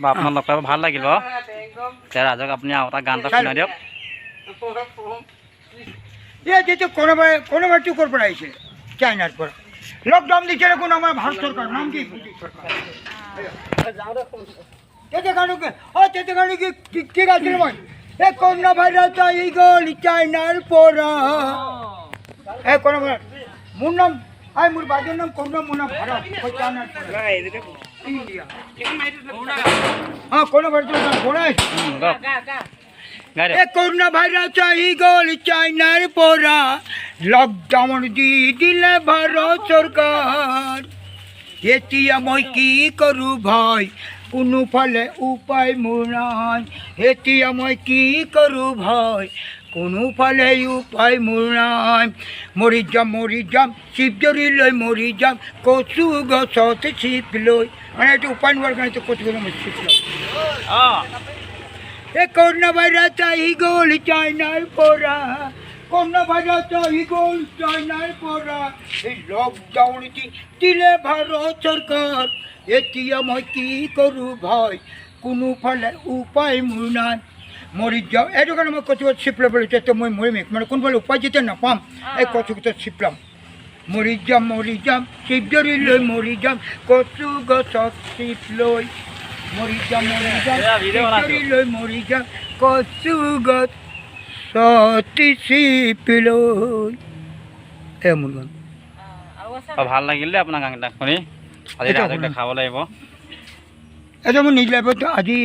বা আপোনাক লগ পাই ভাল লাগিল বাৰু এতিয়া ৰাজক আপুনি আৰু এটা গান এটা শুনাই দিয়ক ये जो कोरोना चुकर पर आइए चाइनार पर लॉकडाउन दिखे कोन हमारा भारत सरकार नाम की तेते गानो के ओ तेते गानो के गाছিল মই ए कोरोना भाइरास आई गल चाइनार पर ए कोरोना मोर नाम आई मोर बाजर नाम कोरोना मोर नाम भारत चाइनार पर इंडिया हां कोरोना भाइरास कोना গাই ए कोरोना भाइरास आई गल चाइनार पर लॉकडाउन दी दिले भारत सरकार এতিয়া মই কি কৰো ভাই কোনো ফালে উপায় মোৰ নাই এতিয়া মই কি কৰো ভাই কোনো ফালে উপায় মোৰ নাই মৰি যাম শিৱ জৰি লৈ মৰি যাম কচু গছত শিপ লৈ মানে এইটো উপায় নোৱাৰ কাৰণে কচু গছত শিপ লৈ এ कोरोना भाइरास आई गल चाइनार পৰা कोरोना भाइरास आई गल चाइनार পৰা এই লকডাউন দিলে ভাৰত চৰকাৰ এতিয়া মই কি কৰোঁ ভাই কোনো ফালে উপায় মোৰ নাই মৰি যাওঁ এইটো কাৰণে মই কচু গছত চিপ ল'বলৈ তেতিয়া মই মৰিম মানে কোনফালে উপায় যেতিয়া নাপাম এই কচু গছত চিপ ল'ম মৰি যাম শিৱ জৰি লৈ মৰি যাম কচু গছত চিপ লৈ মৰি যাম লৈ মৰি যাম কচু গছত চিপ লৈ মোৰ গান ভাল লাগিল দেই আপোনাৰ গান এটা শুনি আজি ৰাজক দেখাব লাগিব এইটো মোৰ নিজ লাইফত আজি